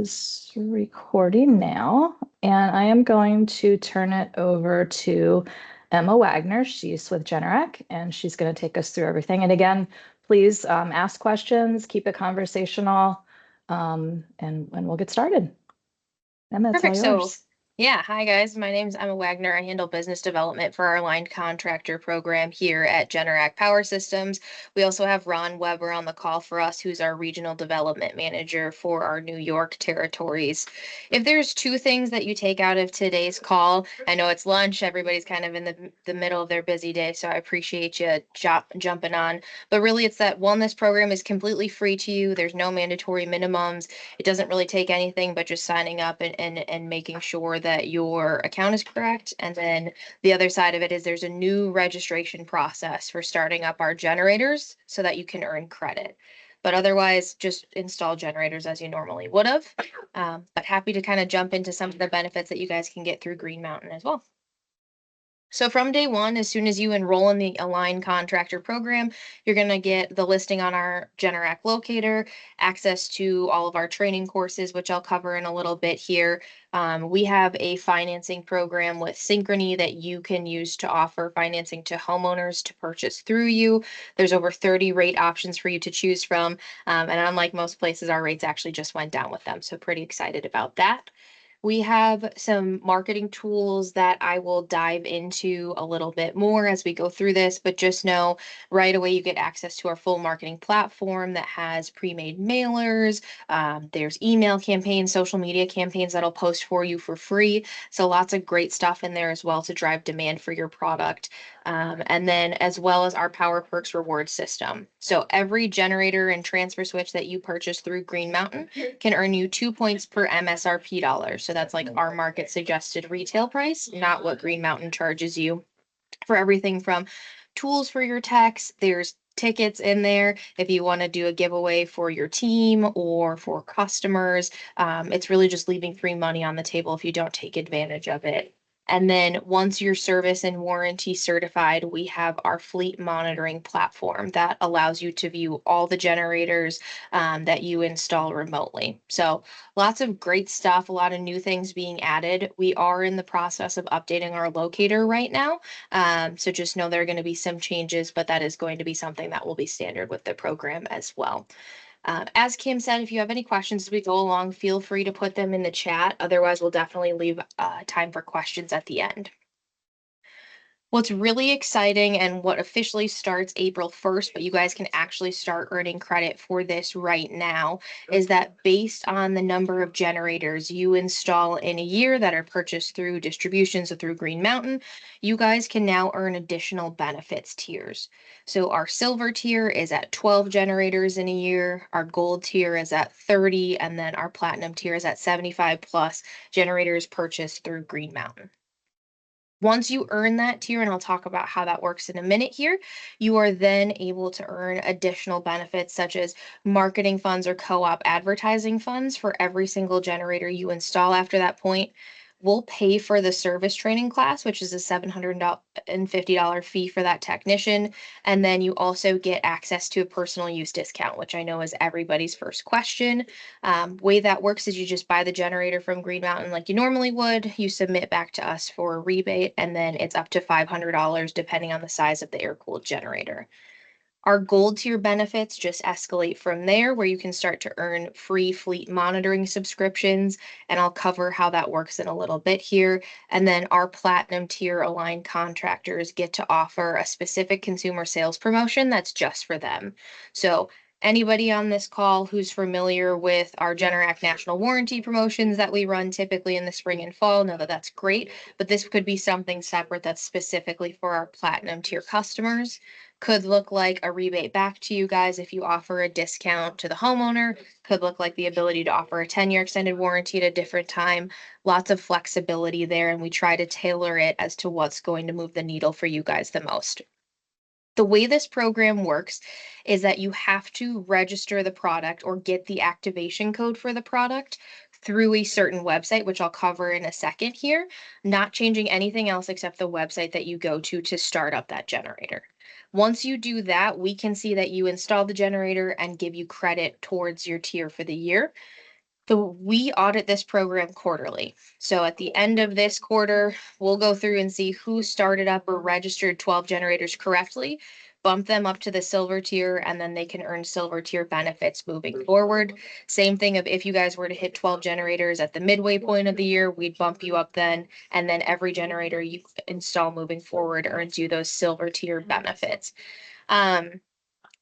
is recording now, and I am going to turn it over to Emma Wagner. She's with Generac, and she's going to take us through everything. And again, please ask questions, keep it conversational, and we'll get started. Emma, it's all Perfect. So, yours. yeah, hi guys. My name is Emma Wagner. I handle business development for our aligned contractor program here at Generac Power Systems. We also have Ron Weber on the call for us, who's our regional development manager for our New York territories. If there's two things that you take out of today's call, I know it's lunch, everybody's kind of in the middle of their busy day, so I appreciate you jumping on. But really, it's that wellness program is completely free to you. There's no mandatory minimums. It doesn't really take anything but just signing up and making sure that your account is correct. And then the other side of it is there's a new registration process for starting up our generators so that you can earn credit. But otherwise, just install generators as you normally would have. But happy to kind of jump into some of the benefits that you guys can get through Green Mountain as well. So from day one, as soon as you enroll in the Aligned Contractor program, you're going to get the listing on our Generac Locator, access to all of our training courses, which I'll cover in a little bit here. We have a financing program with Synchrony that you can use to offer financing to homeowners to purchase through you. There's over 30 rate options for you to choose from. And unlike most places, our rates actually just went down with them. So pretty excited about that. We have some marketing tools that I will dive into a little bit more as we go through this, but just know right away you get access to our full marketing platform that has pre-made mailers. There's email campaigns, social media campaigns that'll post for you for free. So lots of great stuff in there as well to drive demand for your product. And then as well as our Power Perks reward system. So every generator and transfer switch that you purchase through Green Mountain can earn you 2 points per MSRP dollar. So that's like our market suggested retail price, not what Green Mountain charges you for everything from tools for your techs. There's tickets in there if you want to do a giveaway for your team or for customers. It's really just leaving free money on the table if you don't take advantage of it. And then once you're service and warranty certified, we have our fleet monitoring platform that allows you to view all the generators that you install remotely. So lots of great stuff, a lot of new things being added. We are in the process of updating our locator right now. So just know there are going to be some changes, but that is going to be something that will be standard with the program as well. As Kim said, if you have any questions as we go along, feel free to put them in the chat. Otherwise, we'll definitely leave time for questions at the end. What's really exciting and what officially starts April 1st, but you guys can actually start earning credit for this right now, is that based on the number of generators you install in a year that are purchased through distributions or through Green Mountain, you guys can now earn additional benefits tiers. So our silver tier is at 12 generators in a year, our gold tier is at 30, and then our platinum tier is at 75 plus generators purchased through Green Mountain. Once you earn that tier, and I'll talk about how that works in a minute here, you are then able to earn additional benefits such as marketing funds or co-op advertising funds for every single generator you install after that point. We'll pay for the service training class, which is a $750 fee for that technician. And then you also get access to a personal use discount, which I know is everybody's first question. Way that works is you just buy the generator from Green Mountain like you normally would. You submit back to us for a rebate, and then it's up to $500 depending on the size of the air-cooled generator. Our gold tier benefits just escalate from there, where you can start to earn free fleet monitoring subscriptions, and I'll cover how that works in a little bit here. And then our platinum tier aligned contractors get to offer a specific consumer sales promotion that's just for them. So anybody on this call who's familiar with our Generac national warranty promotions that we run typically in the spring and fall know that that's great, but this could be something separate that's specifically for our platinum tier customers. Could look like a rebate back to you guys if you offer a discount to the homeowner. Could look like the ability to offer a 10-year extended warranty at a different time. Lots of flexibility there, and we try to tailor it as to what's going to move the needle for you guys the most. The way this program works is that you have to register the product or get the activation code for the product through a certain website, which I'll cover in a second here, not changing anything else except the website that you go to start up that generator. Once you do that, we can see that you installed the generator and give you credit towards your tier for the year. So we audit this program quarterly. So at the end of this quarter, we'll go through and see who started up or registered 12 generators correctly, bump them up to the silver tier, and then they can earn silver tier benefits moving forward. Same thing of if you guys were to hit 12 generators at the midway point of the year, we'd bump you up then, and then every generator you install moving forward earns you those silver tier benefits. Um,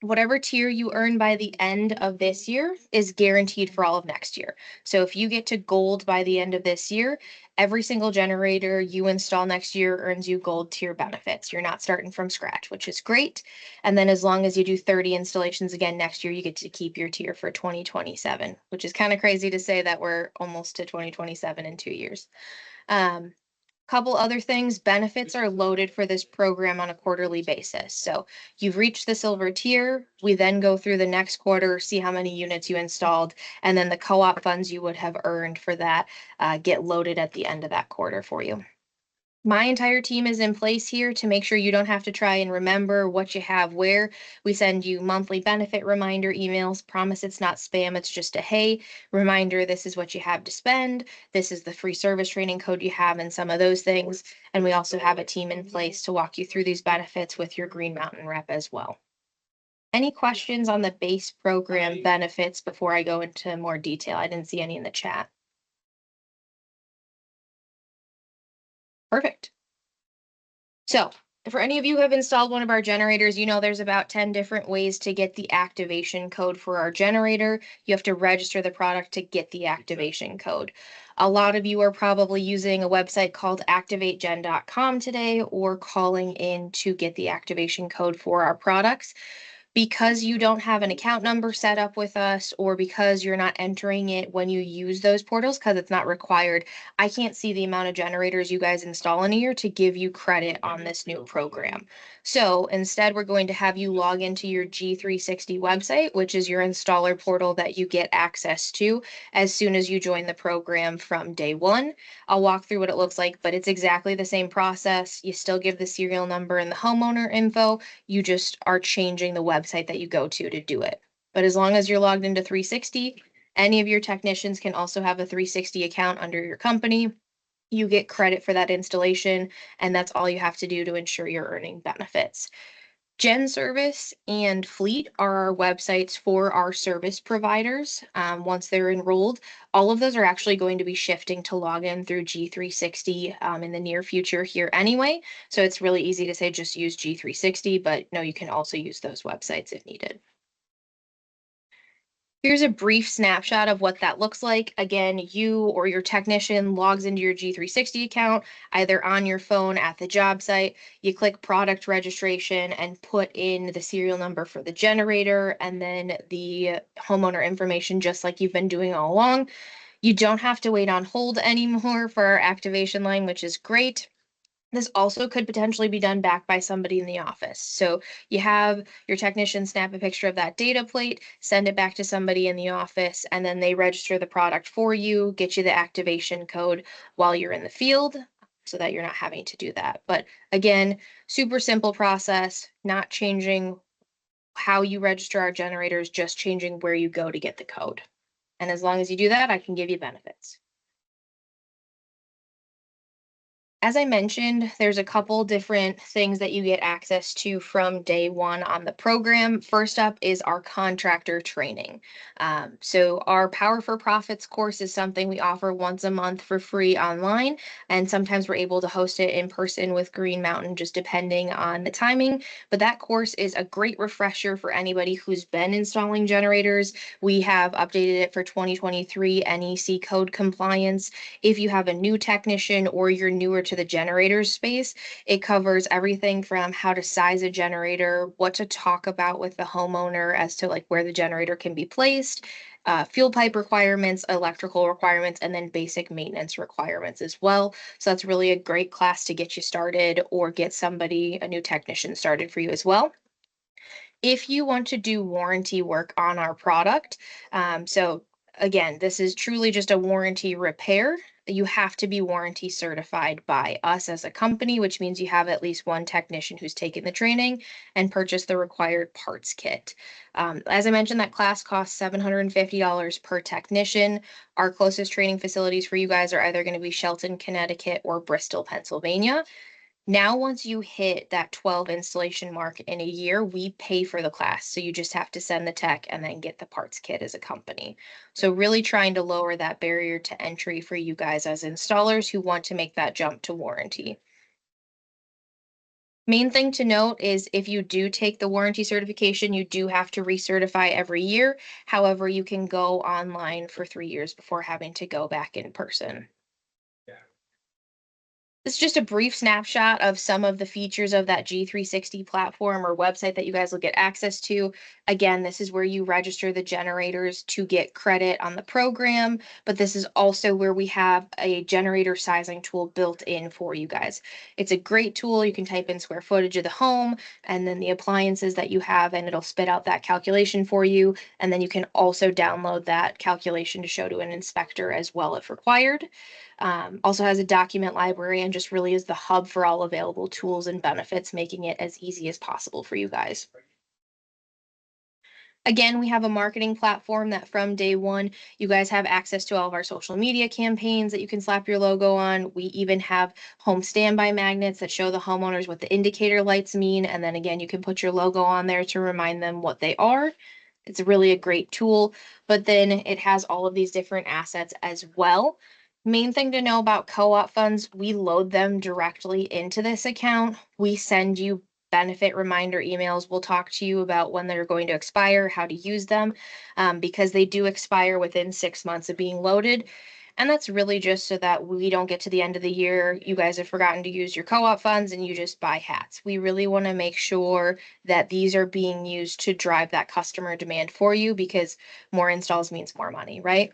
Whatever tier you earn by the end of this year is guaranteed for all of next year. So if you get to gold by the end of this year, every single generator you install next year earns you gold tier benefits. You're not starting from scratch, which is great. And then as long as you do 30 installations again next year, you get to keep your tier for 2027, which is kind of crazy to say that we're almost to 2027 in 2 years. Um, Couple other things, benefits are loaded for this program on a quarterly basis. So you've reached the silver tier. We then go through the next quarter, see how many units you installed, and then the co-op funds you would have earned for that get loaded at the end of that quarter for you. My entire team is in place here to make sure you don't have to try and remember what you have where. We send you monthly benefit reminder emails. Promise it's not spam, it's just a hey, reminder this is what you have to spend. This is the free service training code you have, and some of those things. And we also have a team in place to walk you through these benefits with your Green Mountain rep as well. Any questions on the base program benefits before I go into more detail? I didn't see any in the chat. Perfect. So, for any of you who have installed one of our generators, you know there's about 10 different ways to get the activation code for our generator. You have to register the product to get the activation code. A lot of you are probably using a website called activategen.com today or calling in to get the activation code for our products. Because you don't have an account number set up with us, or because you're not entering it when you use those portals because it's not required, I can't see the amount of generators you guys install in a year to give you credit on this new program. So instead, we're going to have you log into your G360 website, which is your installer portal that you get access to as soon as you join the program from day one. I'll walk through what it looks like, but it's exactly the same process. You still give the serial number and the homeowner info. You just are changing the website that you go to do it. But as long as you're logged into 360, any of your technicians can also have a 360 account under your company. You get credit for that installation, and that's all you have to do to ensure you're earning benefits. Gen Service and Fleet are our websites for our service providers. Once they're enrolled, all of those are actually going to be shifting to log in through G360 in the near future here anyway. So it's really easy to say just use G360, but no, you can also use those websites if needed. Here's a brief snapshot of what that looks like. Again, you or your technician logs into your G360 account, either on your phone at the job site. You click product registration and put in the serial number for the generator and then the homeowner information, just like you've been doing all along. You don't have to wait on hold anymore for our activation line, which is great. This also could potentially be done back by somebody in the office. So you have your technician snap a picture of that data plate, send it back to somebody in the office, and then they register the product for you, get you the activation code while you're in the field so that you're not having to do that. But again, super simple process, not changing how you register our generators, just changing where you go to get the code. And as long as you do that, I can give you benefits. As I mentioned, there's a couple different things that you get access to from day one on the program. First up is our contractor training. So our Power for Profits course is something we offer once a month for free online, and sometimes we're able to host it in person with Green Mountain, just depending on the timing. But that course is a great refresher for anybody who's been installing generators. We have updated it for 2023 NEC code compliance. If you have a new technician or you're newer to the generator space, it covers everything from how to size a generator, what to talk about with the homeowner as to like where the generator can be placed, fuel pipe requirements, electrical requirements, and then basic maintenance requirements as well. So that's really a great class to get you started or get somebody, a new technician started for you as well. If you want to do warranty work on our product, so again, this is truly just a warranty repair. you have to be warranty certified by us as a company, which means you have at least one technician who's taken the training and purchased the required parts kit. As I mentioned, that class costs $750 per technician. Our closest training facilities for you guys are either going to be Shelton, Connecticut, or Bristol, Pennsylvania. Now, once you hit that 12 installation mark in a year, we pay for the class. So you just have to send the tech and then get the parts kit as a company. So, really trying to lower that barrier to entry for you guys as installers who want to make that jump to warranty. Main thing to note is if you do take the warranty certification, you do have to recertify every year. However, you can go online for 3 years before having to go back in person. It's just a brief snapshot of some of the features of that G360 platform or website that you guys will get access to. Again, this is where you register the generators to get credit on the program, but this is also where we have a generator sizing tool built in for you guys. It's a great tool. You can type in square footage of the home and then the appliances that you have, and it'll spit out that calculation for you. And then you can also download that calculation to show to an inspector as well if required. Also has a document library and just really is the hub for all available tools and benefits, making it as easy as possible for you guys. Again, we have a marketing platform that from day one, you guys have access to all of our social media campaigns that you can slap your logo on. We even have home standby magnets that show the homeowners what the indicator lights mean. And then again, you can put your logo on there to remind them what they are. It's really a great tool, but then it has all of these different assets as well. Main thing to know about co-op funds, we load them directly into this account. We send you benefit reminder emails. We'll talk to you about when they're going to expire, how to use them, because they do expire within 6 months of being loaded. And that's really just so that we don't get to the end of the year, you guys have forgotten to use your co-op funds and you just buy hats. We really want to make sure that these are being used to drive that customer demand for you because more installs means more money, right?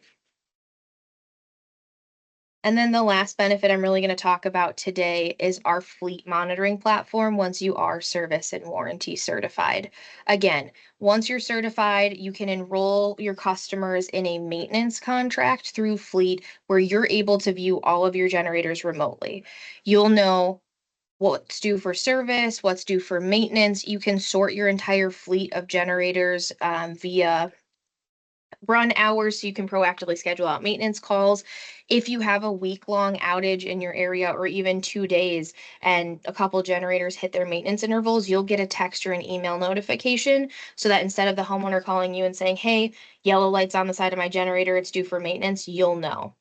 And then the last benefit I'm really going to talk about today is our fleet monitoring platform once you are service and warranty certified. Again, once you're certified, you can enroll your customers in a maintenance contract through Fleet where you're able to view all of your generators remotely. You'll know what's due for service, what's due for maintenance. You can sort your entire fleet of generators via run hours so you can proactively schedule out maintenance calls. If you have a week-long outage in your area or even 2 days and a couple generators hit their maintenance intervals, you'll get a text or an email notification so that instead of the homeowner calling you and saying, hey, yellow lights on the side of my generator, it's due for maintenance, you'll know.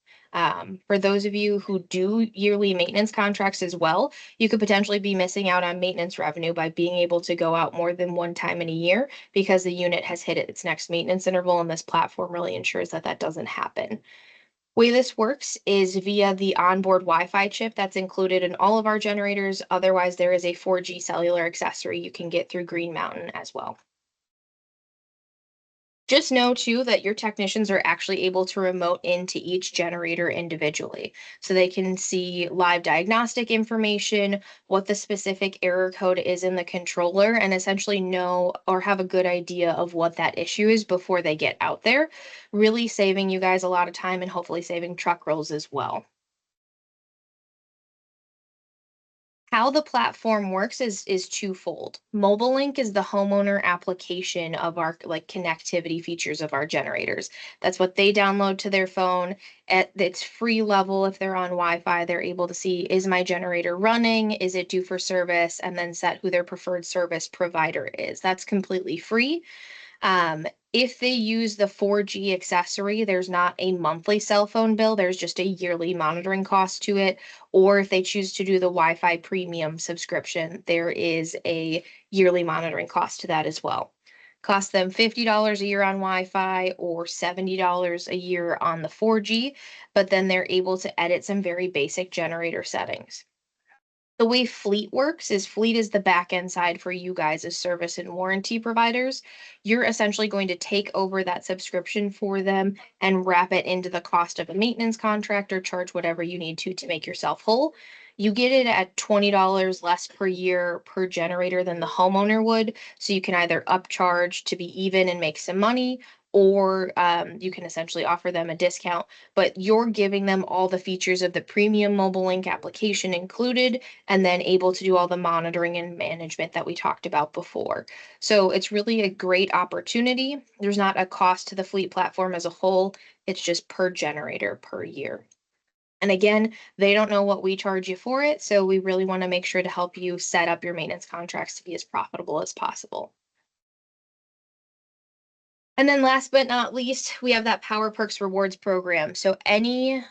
For those of you who do yearly maintenance contracts as well, you could potentially be missing out on maintenance revenue by being able to go out more than one time in a year because the unit has hit its next maintenance interval, and this platform really ensures that that doesn't happen. Way this works is via the onboard Wi-Fi chip that's included in all of our generators. Otherwise, there is a 4G cellular accessory you can get through Green Mountain as well. Just know too that your technicians are actually able to remote into each generator individually. So they can see live diagnostic information, what the specific error code is in the controller, and essentially know or have a good idea of what that issue is before they get out there, really saving you guys a lot of time and hopefully saving truck rolls as well. How the platform works is twofold. Mobile Link is the homeowner application of our like connectivity features of our generators. That's what they download to their phone. At its free level, if they're on Wi-Fi, they're able to see, is my generator running? Is it due for service? And then set who their preferred service provider is. That's completely free. If they use the 4G accessory, there's not a monthly cell phone bill, there's just a yearly monitoring cost to it. Or if they choose to do the Wi-Fi premium subscription, there is a yearly monitoring cost to that as well. Cost them $50 a year on Wi-Fi or $70 a year on the 4G, but then they're able to edit some very basic generator settings. The way Fleet works is Fleet is the back end side for you guys as service and warranty providers. You're essentially going to take over that subscription for them and wrap it into the cost of a maintenance contract or charge whatever you need to make yourself whole. You get it at $20 less per year per generator than the homeowner would. So you can either upcharge to be even and make some money, or you can essentially offer them a discount, but you're giving them all the features of the premium mobile link application included, and then able to do all the monitoring and management that we talked about before. So it's really a great opportunity. There's not a cost to the fleet platform as a whole. It's just per generator per year. And again, they don't know what we charge you for it. So we really want to make sure to help you set up your maintenance contracts to be as profitable as possible. And then last but not least, we have that Power Perks Rewards program. So any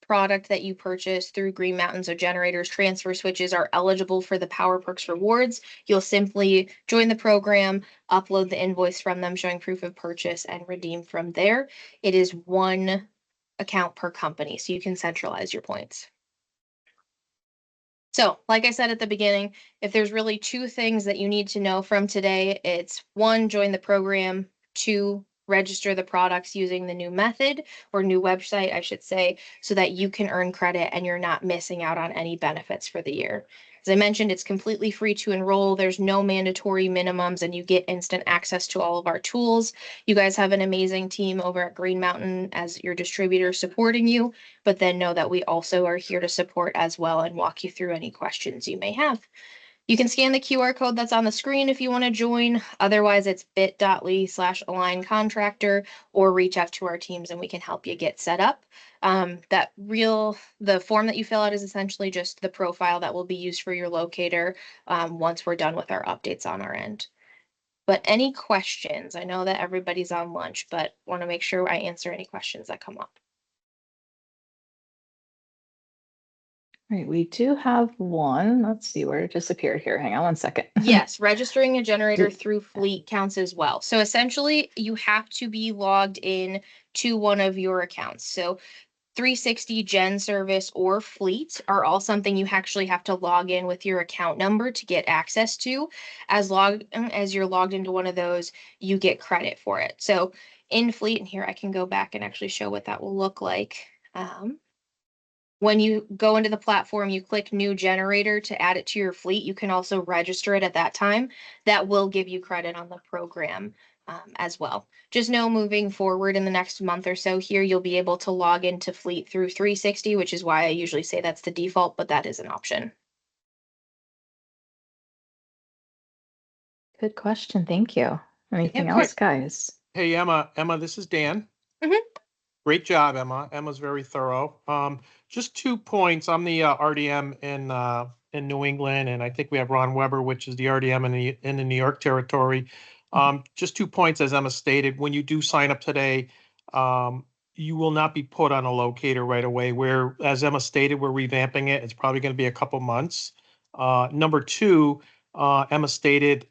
product that you purchase through Green Mountain, so generators, transfer switches are eligible for the Power Perks Rewards. You'll simply join the program, upload the invoice from them showing proof of purchase, and redeem from there. It is one account per company, so you can centralize your points. So, like I said at the beginning, if there's really two things that you need to know from today, it's one, join the program, two, register the products using the new method or new website, I should say, so that you can earn credit and you're not missing out on any benefits for the year. As I mentioned, it's completely free to enroll. There's no mandatory minimums, and you get instant access to all of our tools. You guys have an amazing team over at Green Mountain as your distributor supporting you, but then know that we also are here to support as well and walk you through any questions you may have. You can scan the QR code that's on the screen if you want to join. Otherwise, it's bit.ly/align contractor, or reach out to our teams and we can help you get set up. The form that you fill out is essentially just the profile that will be used for your locator once we're done with our updates on our end. But any questions? I know that everybody's on lunch, but want to make sure I answer any questions that come up. Right, we do have one. Let's see where it disappeared here. Hang on one second. Yes, registering a generator through Fleet counts as well. So essentially, you have to be logged in to one of your accounts. So 360 Gen Service or Fleet are all something you actually have to log in with your account number to get access to. As you're logged into one of those, you get credit for it. So in Fleet, and here I can go back and actually show what that will look like. When you go into the platform, you click new generator to add it to your fleet. You can also register it at that time. That will give you credit on the program as well. Just know moving forward in the next month or so here, you'll be able to log into Fleet through 360, which is why I usually say that's the default, but that is an option. Good question. Thank you. Anything Yeah, else, guys? Hey, Emma. Emma, this is Dan. Mhm. Great job, Emma. Emma's very thorough. Just 2 points. I'm the RDM in New England, and I think we have Ron Weber, which is the RDM in the New York territory. Just 2 points, as Emma stated. When you do sign up today, you will not be put on a locator right away. Where, as Emma stated, we're revamping it. It's probably going to be a couple months. Number two, Emma stated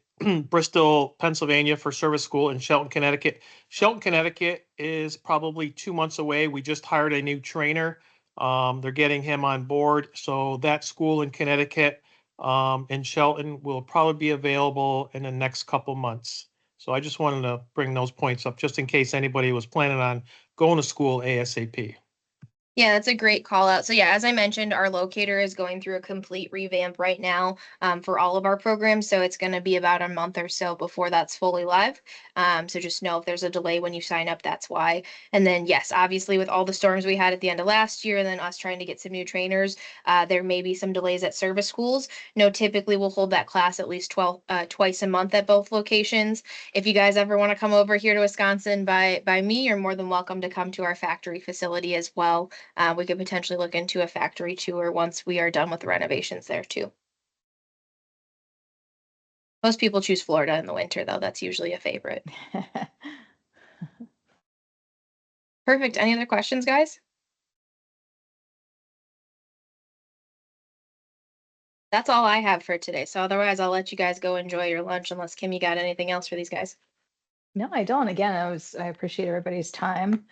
Bristol, Pennsylvania for service school, and Shelton, Connecticut. Shelton, Connecticut is probably 2 months away. We just hired a new trainer. They're getting him on board. So that school in Connecticut and Shelton will probably be available in the next couple months. So I just wanted to bring those points up just in case anybody was planning on going to school ASAP. Yeah, that's a great call out. So yeah, as I mentioned, our locator is going through a complete revamp right now for all of our programs. So it's going to be about a month or so before that's fully live. So just know if there's a delay when you sign up, that's why. And then yes, obviously with all the storms we had at the end of last year and then us trying to get some new trainers, there may be some delays at service schools. No, typically we'll hold that class at least twice a month at both locations. If you guys ever want to come over here to Wisconsin by me, you're more than welcome to come to our factory facility as well. We could potentially look into a factory tour once we are done with the renovations there too. Most people choose Florida in the winter, though. That's usually a favorite. Perfect. Any other questions, guys? That's all I have for today. So otherwise, I'll let you guys go enjoy your lunch unless Kim, you got anything else for these guys? No, I don't. Again, I appreciate everybody's time.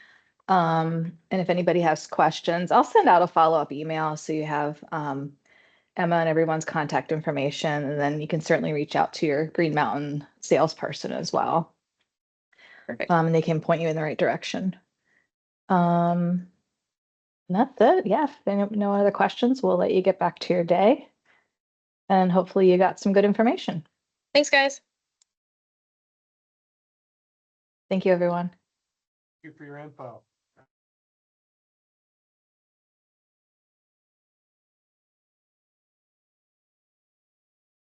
And if anybody has questions, I'll send out a follow-up email so you have Emma and everyone's contact information, and then you can certainly reach out to your Green Mountain salesperson as well. Perfect. And they can point you in the right direction. And that's it. Yeah, if no other questions, we'll let you get back to your day. And hopefully you got some good information. Thanks, guys. Thank you, everyone. Thank you for your info.